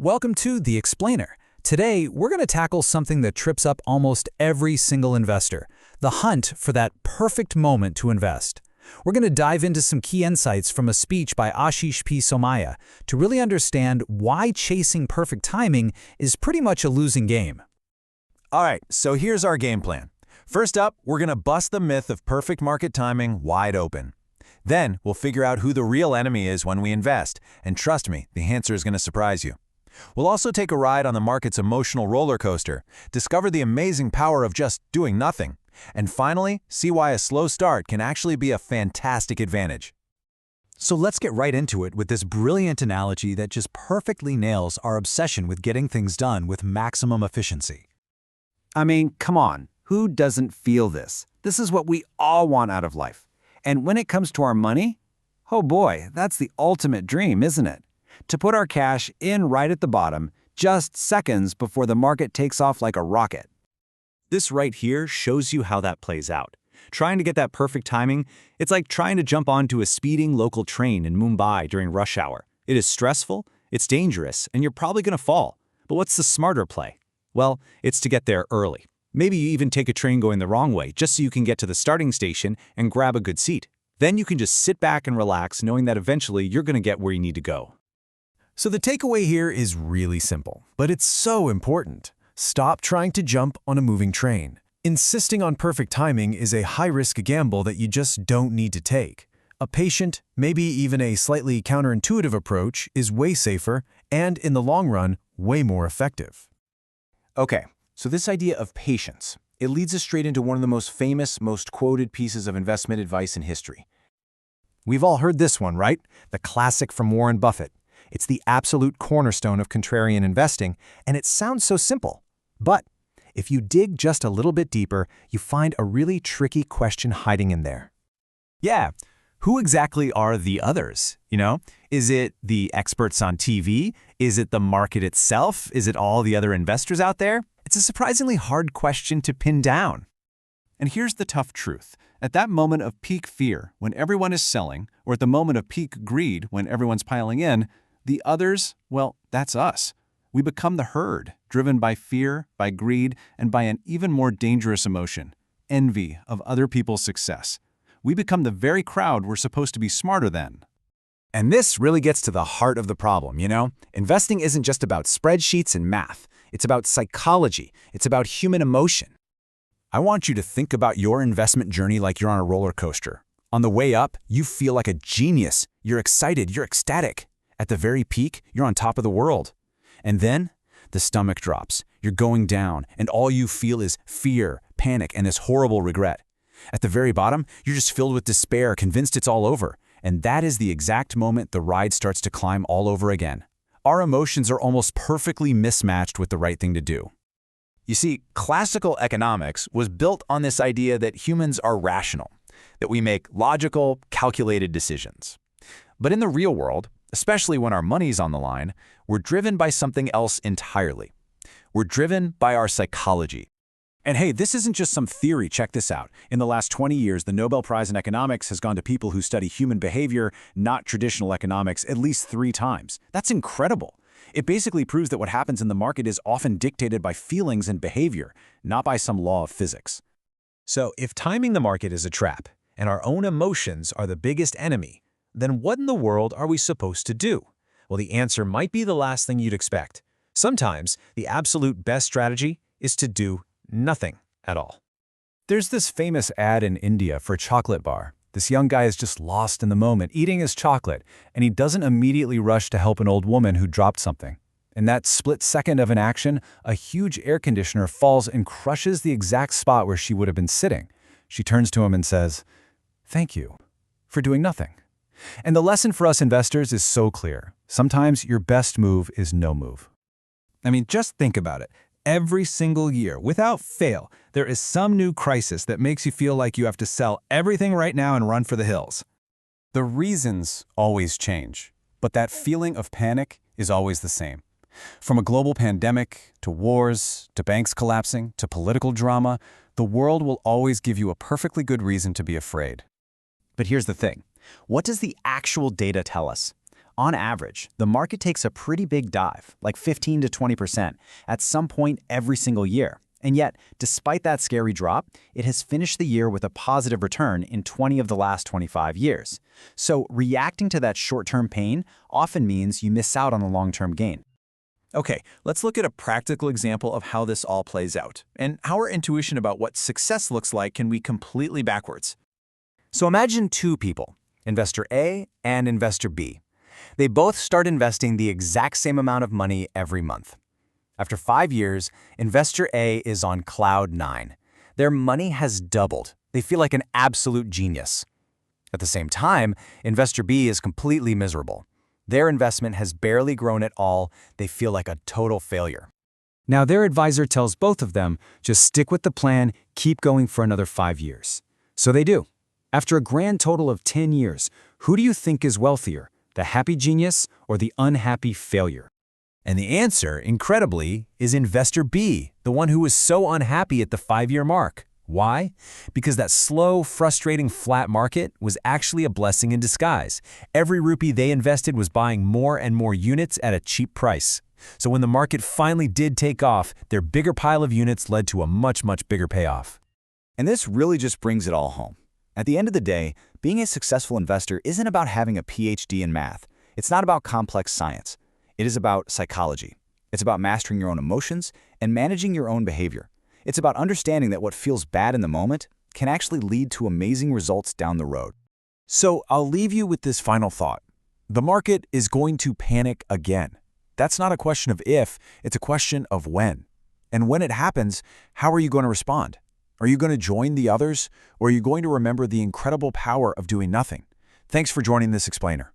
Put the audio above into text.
Welcome to The Explainer. Today, we're going to tackle something that trips up almost every single investor, the hunt for that perfect moment to invest. We're going to dive into some key insights from a speech by Aashish P. Somaiyaa to really understand why chasing perfect timing is pretty much a losing game. All right, so here's our game plan. First up, we're going to bust the myth of perfect market timing wide open. Then, we'll figure out who the real enemy is when we invest, and trust me, the answer is going to surprise you. We'll also take a ride on the market's emotional roller coaster, discover the amazing power of just doing nothing, and finally, see why a slow start can actually be a fantastic advantage. So let's get right into it with this brilliant analogy that just perfectly nails our obsession with getting things done with maximum efficiency. I mean, come on, who doesn't feel this? This is what we all want out of life. And when it comes to our money, oh boy, that's the ultimate dream, isn't it? To put our cash in right at the bottom, just seconds before the market takes off like a rocket. This right here shows you how that plays out. Trying to get that perfect timing, it's like trying to jump onto a speeding local train in Mumbai during rush hour. It is stressful, it's dangerous, and you're probably going to fall. But what's the smarter play? Well, it's to get there early. Maybe you even take a train going the wrong way just so you can get to the starting station and grab a good seat. Then you can just sit back and relax knowing that eventually you're going to get where you need to go. So the takeaway here is really simple, but it's so important. Stop trying to jump on a moving train. Insisting on perfect timing is a high-risk gamble that you just don't need to take. A patient, maybe even a slightly counterintuitive approach is way safer and, in the long run, way more effective. Okay, so this idea of patience, it leads us straight into one of the most famous, most quoted pieces of investment advice in history. We've all heard this one, right? The classic from Warren Buffett. It's the absolute cornerstone of contrarian investing, and it sounds so simple. But if you dig just a little bit deeper, you find a really tricky question hiding in there. Yeah, who exactly are the others? Is it the experts on TV? Is it the market itself? Is it all the other investors out there? It's a surprisingly hard question to pin down. And here's the tough truth. At that moment of peak fear, when everyone is selling, or at the moment of peak greed, when everyone's piling in, the others, well, that's us. We become the herd, driven by fear, by greed, and by an even more dangerous emotion, envy of other people's success. We become the very crowd we're supposed to be smarter than. And this really gets to the heart of the problem, Investing isn't just about spreadsheets and math. It's about psychology. It's about human emotion. I want you to think about your investment journey like you're on a roller coaster. On the way up, you feel like a genius. You're excited, you're ecstatic. At the very peak, you're on top of the world. And then, the stomach drops. You're going down, and all you feel is fear, panic, and this horrible regret. At the very bottom, you're just filled with despair, convinced it's all over. And that is the exact moment the ride starts to climb all over again. Our emotions are almost perfectly mismatched with the right thing to do. You see, classical economics was built on this idea that humans are rational, that we make logical, calculated decisions. But in the real world, especially when our money's on the line, we're driven by something else entirely. We're driven by our psychology. And hey, this isn't just some theory, check this out. In the last 20 years, the Nobel Prize in Economics has gone to people who study human behavior, not traditional economics, at least 3 times. That's incredible. It basically proves that what happens in the market is often dictated by feelings and behavior, not by some law of physics. So if timing the market is a trap, and our own emotions are the biggest enemy, then what in the world are we supposed to do? Well, the answer might be the last thing you'd expect. Sometimes, the absolute best strategy is to do nothing at all. There's this famous ad in India for a chocolate bar. This young guy is just lost in the moment, eating his chocolate, and he doesn't immediately rush to help an old woman who dropped something. In that split second of an action, a huge air conditioner falls and crushes the exact spot where she would have been sitting. She turns to him and says, "Thank you for doing nothing." And the lesson for us investors is so clear. Sometimes your best move is no move. I mean, just think about it. Every single year, without fail, there is some new crisis that makes you feel like you have to sell everything right now and run for the hills. The reasons always change, but that feeling of panic is always the same. From a global pandemic, to wars, to banks collapsing, to political drama, the world will always give you a perfectly good reason to be afraid. But here's the thing. What does the actual data tell us? On average, the market takes a pretty big dive, like 15 to 20%, at some point every single year. And yet, despite that scary drop, it has finished the year with a positive return in 20 of the last 25 years. So reacting to that short-term pain often means you miss out on the long-term gain. Okay, let's look at a practical example of how this all plays out, and how our intuition about what success looks like can be completely backwards. So imagine two people, investor A and investor B. They both start investing the exact same amount of money every month. After 5 years, investor A is on cloud 9. Their money has doubled. They feel like an absolute genius. At the same time, investor B is completely miserable. Their investment has barely grown at all. They feel like a total failure. Now their advisor tells both of them, just stick with the plan, keep going for another 5 years. So they do. After a grand total of 10 years, who do you think is wealthier, the happy genius or the unhappy failure? And the answer, incredibly, is investor B, the one who was so unhappy at the 5-year mark. Why? Because that slow, frustrating, flat market was actually a blessing in disguise. Every rupee they invested was buying more and more units at a cheap price. So when the market finally did take off, their bigger pile of units led to a much, much bigger payoff. And this really just brings it all home. At the end of the day, being a successful investor isn't about having a PhD in math. It's not about complex science. It is about psychology. It's about mastering your own emotions and managing your own behavior. It's about understanding that what feels bad in the moment can actually lead to amazing results down the road. So I'll leave you with this final thought. The market is going to panic again. That's not a question of if, it's a question of when. And when it happens, how are you going to respond? Are you going to join the others, or are you going to remember the incredible power of doing nothing? Thanks for joining this explainer.